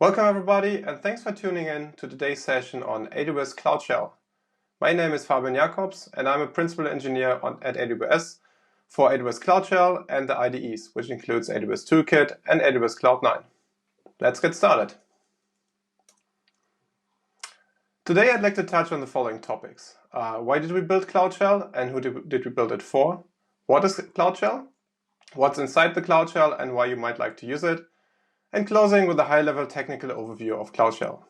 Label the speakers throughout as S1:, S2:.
S1: Welcome everybody, and thanks for tuning in to today's session on AWS CloudShell. My name is Fabian Jacobs, and I'm a principal engineer at AWS for AWS CloudShell and the IDEs, which includes AWS Toolkit and AWS Cloud9. Let's get started. Today I'd like to touch on the following topics. Why did we build CloudShell and who did we build it for? What is CloudShell? What's inside the CloudShell and why you might like to use it? And closing with a high-level technical overview of CloudShell.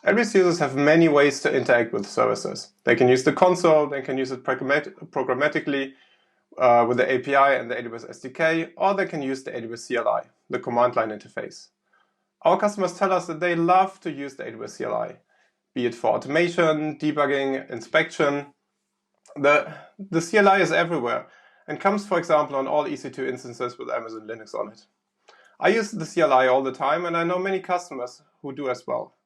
S1: AWS users have many ways to interact with services. They can use the console, they can use it programmatically with the API and the AWS SDK, or they can use the AWS CLI, the command line interface. Our customers tell us that they love to use the AWS CLI, be it for automation, debugging, inspection. The CLI is everywhere and comes, for example, on all EC2 instances with Amazon Linux on it. I use the CLI all the time, and I know many customers who do as well.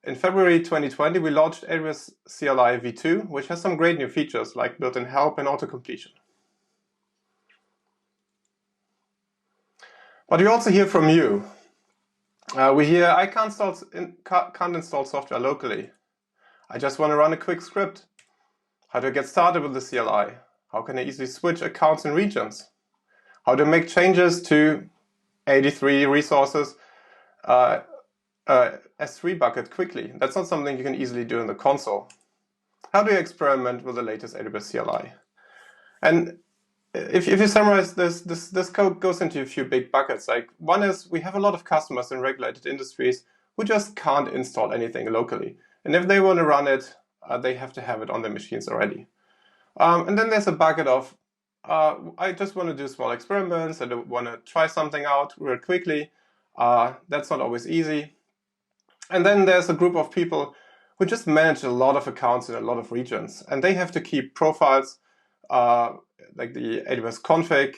S1: In February 2020, we launched AWS CLI v2, which has some great new features like built-in help and auto-completion. But we also hear from you. We hear, I can't install software locally. I just want to run a quick script. How do I get started with the CLI? How can I easily switch accounts and regions? How to make changes to 83 resources S3 bucket quickly? That's not something you can easily do in the console. How do you experiment with the latest AWS CLI? And if you summarize this code goes into a few big buckets. Like one is we have a lot of customers in regulated industries who just can't install anything locally. And if they want to run it, they have to have it on their machines already. And then there's a bucket of, I just want to do small experiments, I want to try something out real quickly. That's not always easy. And then there's a group of people who just manage a lot of accounts in a lot of regions. And they have to keep profiles, like the AWS config,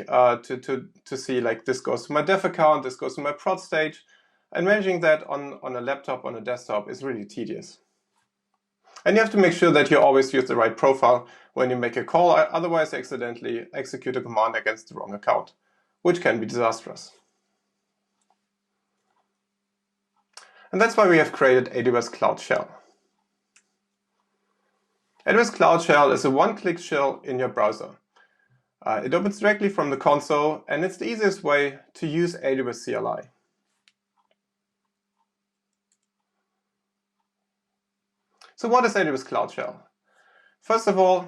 S1: to see like this goes to my dev account, this goes to my prod stage. And managing that on a laptop, on a desktop is really tedious. And you have to make sure that you always use the right profile when you make a call, otherwise you accidentally execute a command against the wrong account, which can be disastrous. And that's why we have created AWS CloudShell. AWS CloudShell is a one-click shell in your browser. It opens directly from the console, and it's the easiest way to use AWS CLI. So what is AWS CloudShell? First of all,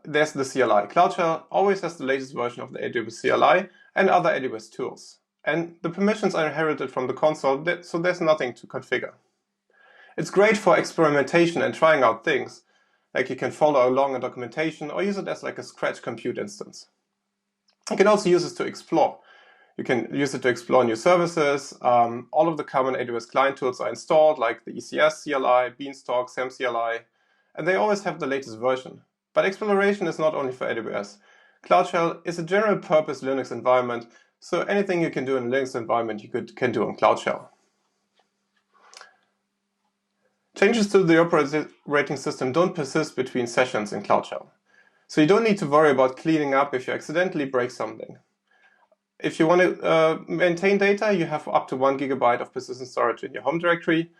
S1: there's the CLI. CloudShell always has the latest version of the AWS CLI and other AWS tools. And the permissions are inherited from the console, so there's nothing to configure. It's great for experimentation and trying out things, like you can follow along in documentation or use it as like a scratch compute instance. You can also use this to explore. You can use it to explore new services. All of the common AWS client tools are installed, like the ECS CLI, Beanstalk, SAM CLI, and they always have the latest version. But exploration is not only for AWS. CloudShell is a general purpose Linux environment, so anything you can do in a Linux environment you can do on CloudShell. Changes to the operating system don't persist between sessions in CloudShell. So you don't need to worry about cleaning up if you accidentally break something. If you want to maintain data, you have up to 1 GB of persistent storage in your home directory,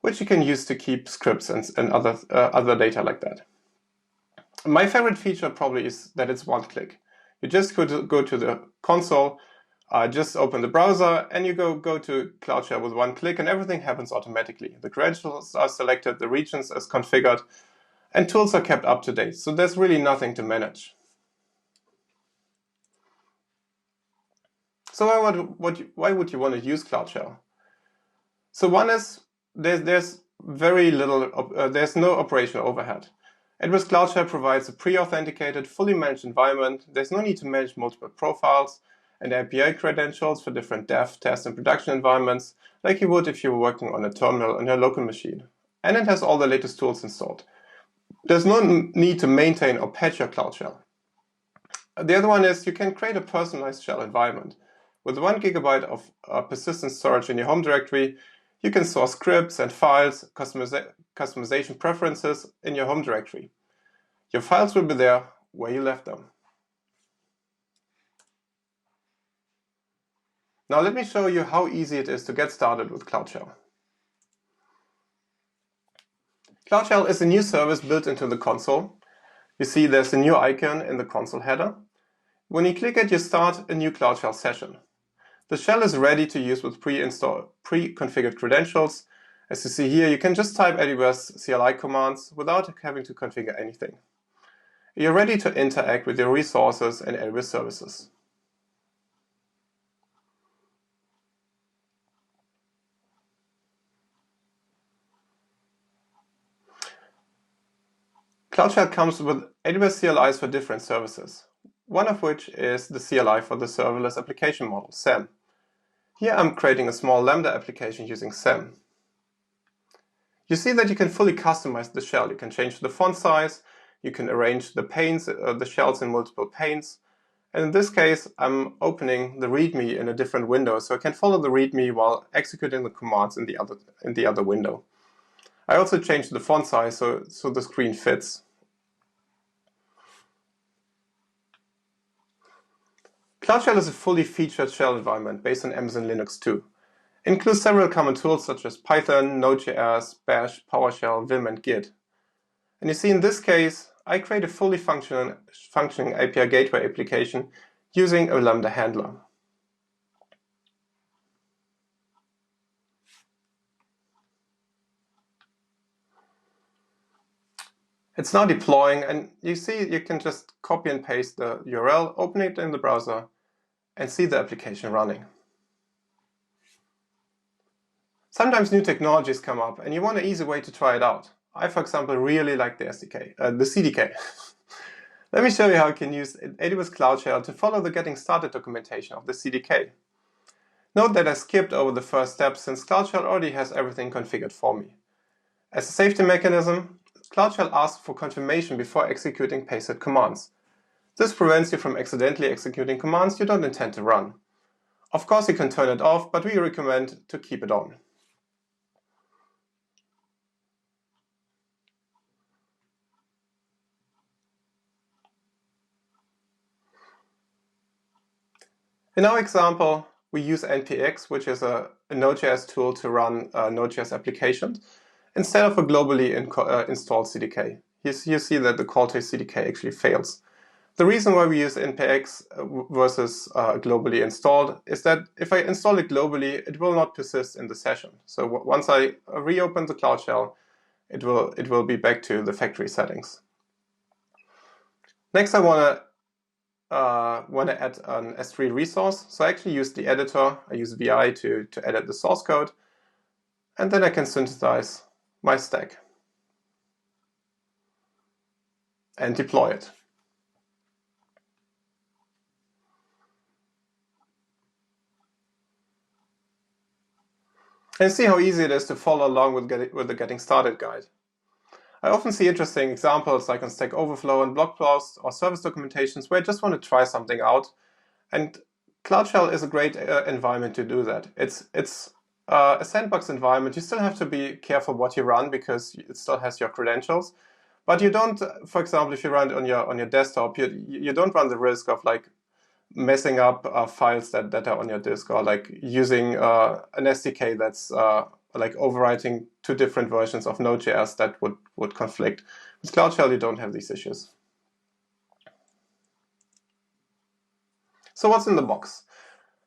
S1: which you can use to keep scripts and other data like that. My favorite feature probably is that it's one click. You just go to the console, just open the browser, and you go to CloudShell with one click, and everything happens automatically. The credentials are selected, the regions is configured, and tools are kept up to date. So there's really nothing to manage. So why would you want to use CloudShell? So one is there's no operational overhead. AWS CloudShell provides a pre-authenticated, fully managed environment. There's no need to manage multiple profiles and API credentials for different dev, test, and production environments, like you would if you were working on a terminal on your local machine. And it has all the latest tools installed. There's no need to maintain or patch your CloudShell. The other one is you can create a personalized shell environment. With 1 GB of persistent storage in your home directory, you can store scripts and files, customization preferences in your home directory. Your files will be there where you left them. Now let me show you how easy it is to get started with CloudShell. CloudShell is a new service built into the console. You see there's a new icon in the console header. When you click it, you start a new CloudShell session. The shell is ready to use with pre-configured credentials. As you see here, you can just type AWS CLI commands without having to configure anything. You're ready to interact with your resources and AWS services. CloudShell comes with AWS CLIs for different services, one of which is the CLI for the serverless application model, SAM. Here I'm creating a small Lambda application using SAM. You see that you can fully customize the shell. You can change the font size, you can arrange the panes, the shells in multiple panes. And in this case, I'm opening the README in a different window, so I can follow the README while executing the commands in the other window. I also changed the font size so the screen fits. CloudShell is a fully featured shell environment based on Amazon Linux 2. It includes several common tools such as Python, Node.js, Bash, PowerShell, Vim, and Git. And you see in this case, I create a fully functioning API gateway application using a Lambda handler. It's now deploying, and you see you can just copy and paste the URL, open it in the browser, and see the application running. Sometimes new technologies come up and you want an easy way to try it out. I, for example, really like the CDK. Let me show you how you can use AWS CloudShell to follow the getting started documentation of the CDK. Note that I skipped over the first step since CloudShell already has everything configured for me. As a safety mechanism, CloudShell asks for confirmation before executing pasted commands. This prevents you from accidentally executing commands you don't intend to run. Of course, you can turn it off, but we recommend to keep it on. In our example, we use npx, which is a Node.js tool to run Node.js applications, instead of a globally installed CDK. You see that the call to CDK actually fails. The reason why we use npx versus globally installed is that if I install it globally, it will not persist in the session. So once I reopen the CloudShell, it will be back to the factory settings. Next, I want to add an S3 resource. So I actually use the editor. I use vi to edit the source code, and then I can synthesize my stack and deploy it. And see how easy it is to follow along with the Getting Started guide. I often see interesting examples like on Stack Overflow and blog posts or service documentations where I just want to try something out. And CloudShell is a great environment to do that. It's a sandbox environment. You still have to be careful what you run because it still has your credentials. But you don't, for example, if you run it on your desktop, you don't run the risk of like messing up files that are on your disk, or like using an SDK that's like overwriting two different versions of Node.js that would conflict. With CloudShell, you don't have these issues. So what's in the box?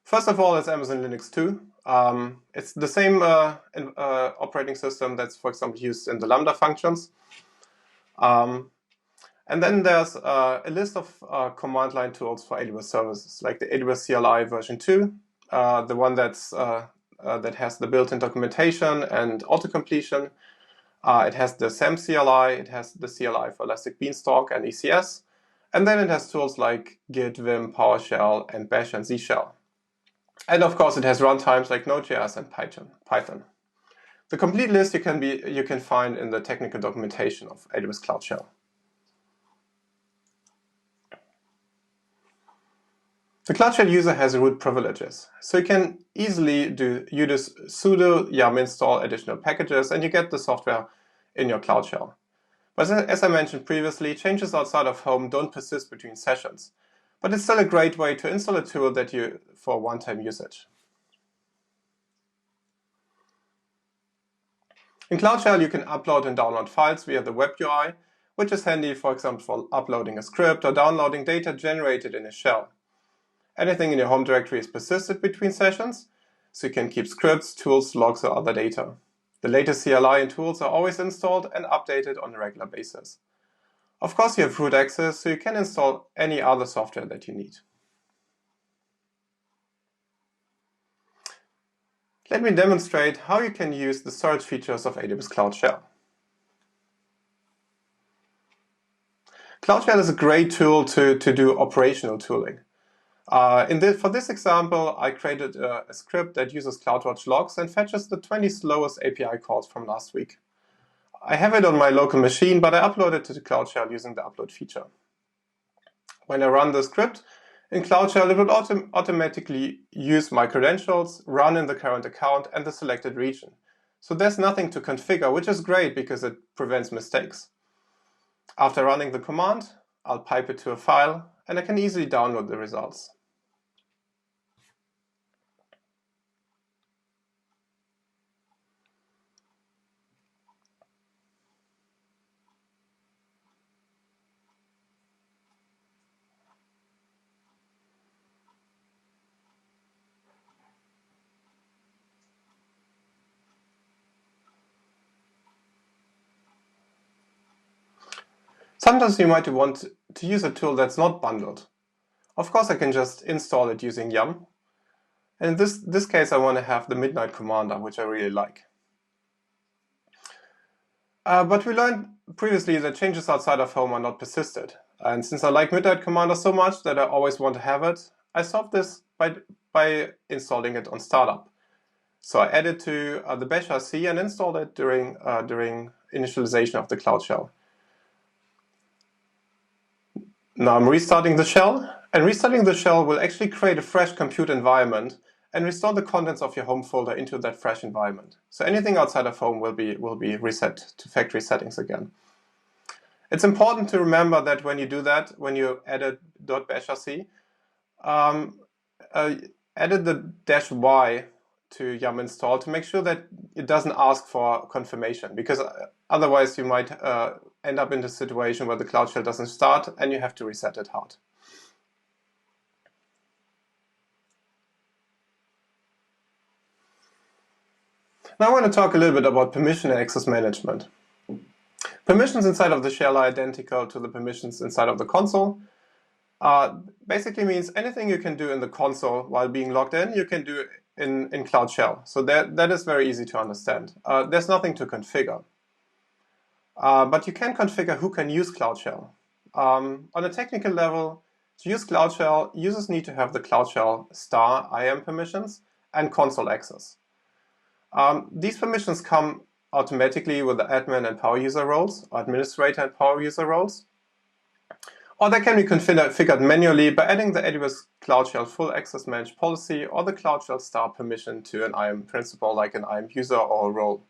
S1: First of all, it's Amazon Linux 2. It's the same operating system that's, for example, used in the Lambda functions. And then there's a list of command line tools for AWS services, like the AWS CLI version 2, the one that has the built-in documentation and auto-completion. It has the SAM CLI, it has the CLI for Elastic Beanstalk and ECS, and then it has tools like Git, Vim, PowerShell, and Bash and Z Shell. And of course, it has runtimes like Node.js and Python. The complete list you can find in the technical documentation of AWS CloudShell. The CloudShell user has root privileges, so you can easily do sudo yum install additional packages and you get the software in your CloudShell. But as I mentioned previously, changes outside of home don't persist between sessions, but it's still a great way to install a tool for one-time usage. In CloudShell, you can upload and download files via the web UI, which is handy, for example, for uploading a script or downloading data generated in a shell. Anything in your home directory is persisted between sessions, so you can keep scripts, tools, logs, or other data. The latest CLI and tools are always installed and updated on a regular basis. Of course, you have root access, so you can install any other software that you need. Let me demonstrate how you can use the storage features of AWS CloudShell. CloudShell is a great tool to do operational tooling. For this example, I created a script that uses CloudWatch logs and fetches the 20 slowest API calls from last week. I have it on my local machine, but I upload it to the CloudShell using the upload feature. When I run the script in CloudShell, it will automatically use my credentials, run in the current account and the selected region. So there's nothing to configure, which is great because it prevents mistakes. After running the command, I'll pipe it to a file and I can easily download the results. Sometimes you might want to use a tool that's not bundled. Of course, I can just install it using yum. And in this case, I want to have the Midnight Commander, which I really like. But we learned previously that changes outside of home are not persisted. And since I like Midnight Commander so much that I always want to have it, I solved this by installing it on startup. So I added to the bash RC and installed it during initialization of the CloudShell. Now I'm restarting the shell, and restarting the shell will actually create a fresh compute environment and restore the contents of your home folder into that fresh environment. So anything outside of home will be reset to factory settings again. It's important to remember that when you do that, when you added .bashrc, added the -y to yum install to make sure that it doesn't ask for confirmation, because otherwise you might end up in the situation where the CloudShell doesn't start and you have to reset it hard. Now I want to talk a little bit about permission and access management. Permissions inside of the shell are identical to the permissions inside of the console. Basically means anything you can do in the console while being logged in, you can do in CloudShell. So that is very easy to understand. There's nothing to configure. But you can configure who can use CloudShell. On a technical level, to use CloudShell, users need to have the CloudShell star IAM permissions and console access. These permissions come automatically with the admin and power user roles, or administrator and power user roles. Or they can be configured manually by adding the AWS CloudShell full access managed policy or the CloudShell star permission to an IAM principal like an IAM user or a role.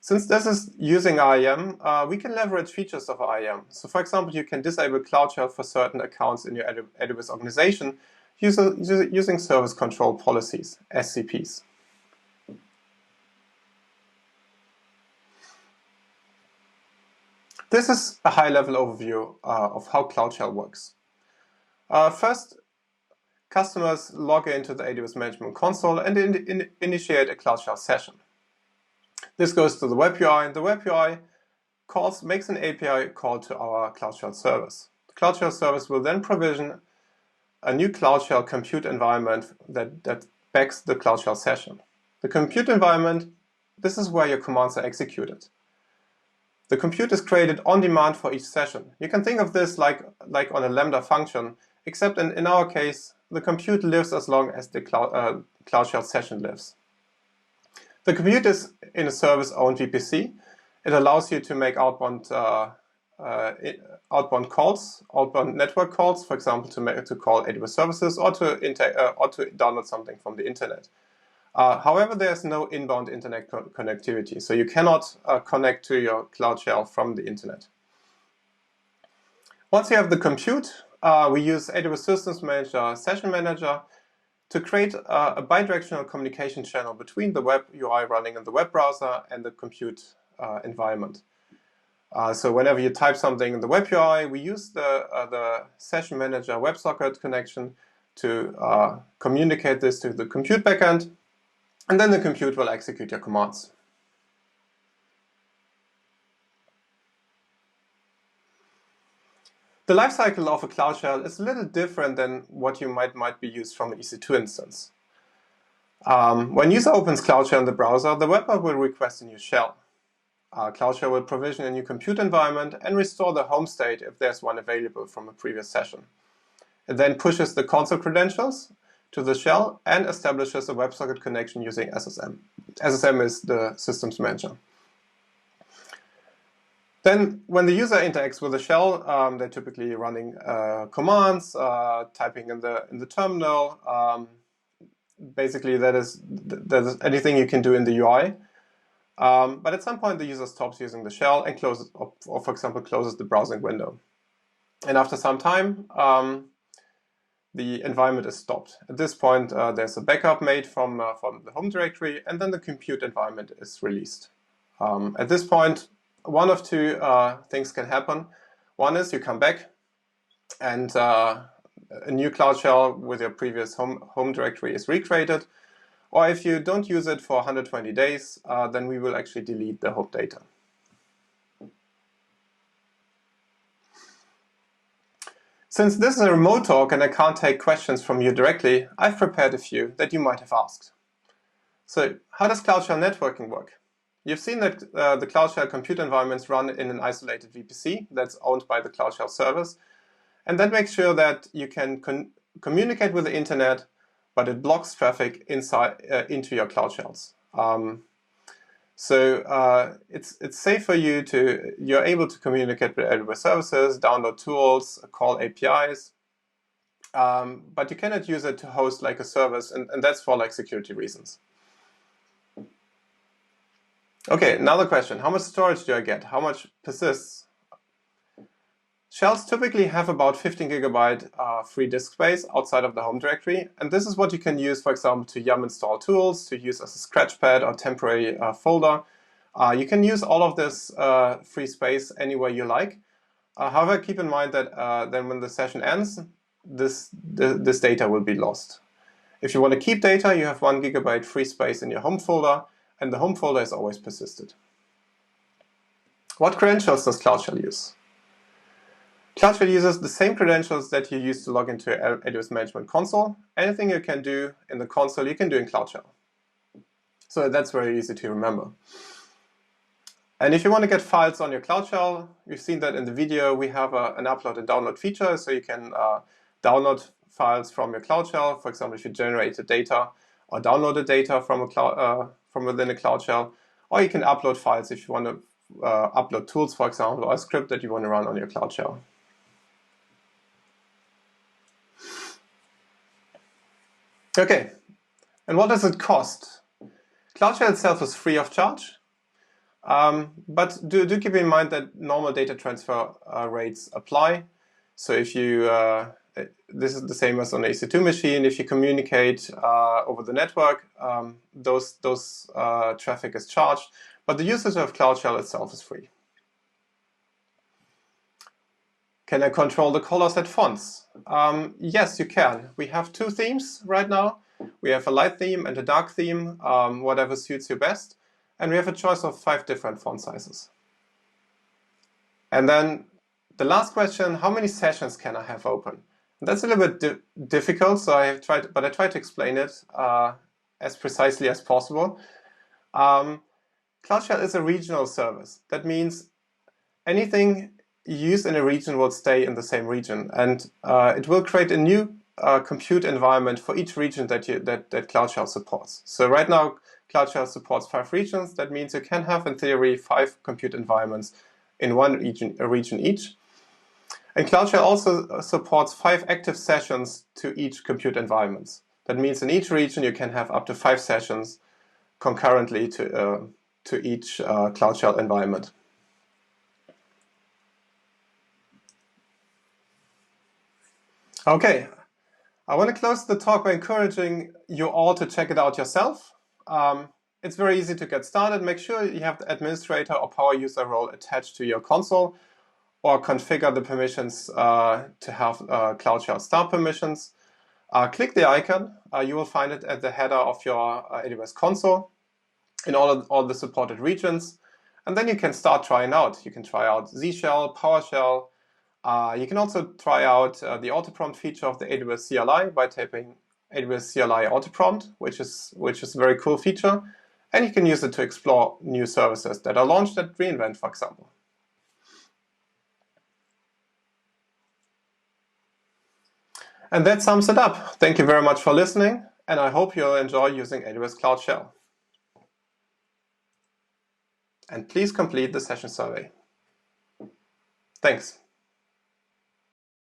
S1: Since this is using IAM, we can leverage features of IAM. So for example, you can disable CloudShell for certain accounts in your AWS organization using service control policies, SCPs. This is a high-level overview of how CloudShell works. First, customers log into the AWS Management Console and initiate a CloudShell session. This goes to the web UI, and the web UI makes an API call to our CloudShell service. The CloudShell service will then provision a new CloudShell compute environment that backs the CloudShell session. The compute environment, this is where your commands are executed. The compute is created on demand for each session. You can think of this like on a Lambda function, except in our case, the compute lives as long as the CloudShell session lives. The compute is in a service-owned VPC. It allows you to make outbound calls, outbound network calls, for example, to call AWS services or to download something from the internet. However, there's no inbound internet connectivity, so you cannot connect to your CloudShell from the internet. Once you have the compute, we use AWS Systems Manager Session Manager to create a bidirectional communication channel between the web UI running in the web browser and the compute environment. So whenever you type something in the web UI, we use the session manager WebSocket connection to communicate this to the compute backend, and then the compute will execute your commands. The lifecycle of a CloudShell is a little different than what you might be used from an EC2 instance. When user opens CloudShell in the browser, the web app will request a new shell. CloudShell will provision a new compute environment and restore the home state if there's one available from a previous session. It then pushes the console credentials to the shell and establishes a WebSocket connection using SSM. SSM is the systems manager. Then, when the user interacts with the shell, they're typically running commands, typing in the terminal. Basically, that is anything you can do in the UI. But at some point, the user stops using the shell and closes, or for example, closes the browsing window. And after some time, the environment is stopped. At this point, there's a backup made from the home directory, and then the compute environment is released. At this point, one of two things can happen. One is you come back and a new CloudShell with your previous home directory is recreated. Or if you don't use it for 120 days, then we will actually delete the home data. Since this is a remote talk and I can't take questions from you directly, I've prepared a few that you might have asked. So how does CloudShell networking work? You've seen that the CloudShell compute environments run in an isolated VPC that's owned by the CloudShell service. And that makes sure that you can communicate with the internet, but it blocks traffic into your CloudShells. So it's safe for you you're able to communicate with AWS services, download tools, call APIs, but you cannot use it to host like a service, and that's for like security reasons. Okay, another question. How much storage do I get? How much persists? Shells typically have about 15 GB free disk space outside of the home directory, and this is what you can use, for example, to yum install tools, to use as a scratchpad or temporary folder. You can use all of this free space anywhere you like. However, keep in mind that then when the session ends, this data will be lost. If you want to keep data, you have 1 GB free space in your home folder, and the home folder is always persisted. What credentials does CloudShell use? CloudShell uses the same credentials that you use to log into AWS Management Console. Anything you can do in the console, you can do in CloudShell. So that's very easy to remember. And if you want to get files on your CloudShell, you've seen that in the video, we have an upload and download feature, so you can download files from your CloudShell. For example, if you generated data or downloaded data from within a CloudShell, or you can upload files if you want to upload tools, for example, or a script that you want to run on your CloudShell. Okay, and what does it cost? CloudShell itself is free of charge, but do keep in mind that normal data transfer rates apply. So if you, this is the same as on an EC2 machine, if you communicate over the network, those traffic is charged, but the usage of CloudShell itself is free. Can I control the colors and fonts? Yes, you can. We have two themes right now. We have a light theme and a dark theme, whatever suits you best. And we have a choice of 5 different font sizes. And then the last question, how many sessions can I have open? That's a little bit difficult, so I tried to explain it as precisely as possible. CloudShell is a regional service. That means anything used in a region will stay in the same region, and it will create a new compute environment for each region that CloudShell supports. So right now, CloudShell supports 5 regions. That means you can have, in theory, 5 compute environments in one region each. And CloudShell also supports 5 active sessions to each compute environment. That means in each region you can have up to 5 sessions concurrently to each CloudShell environment. Okay, I want to close the talk by encouraging you all to check it out yourself. It's very easy to get started. Make sure you have the administrator or power user role attached to your console, or configure the permissions to have CloudShell start permissions. Click the icon. You will find it at the header of your AWS console in all the supported regions. And then you can start trying out. You can try out Z-Shell, PowerShell. You can also try out the auto-prompt feature of the AWS CLI by typing AWS CLI auto-prompt, which is a very cool feature. And you can use it to explore new services that are launched at reInvent, for example. And that sums it up. Thank you very much for listening, and I hope you'll enjoy using AWS CloudShell. And please complete the session survey. Thanks.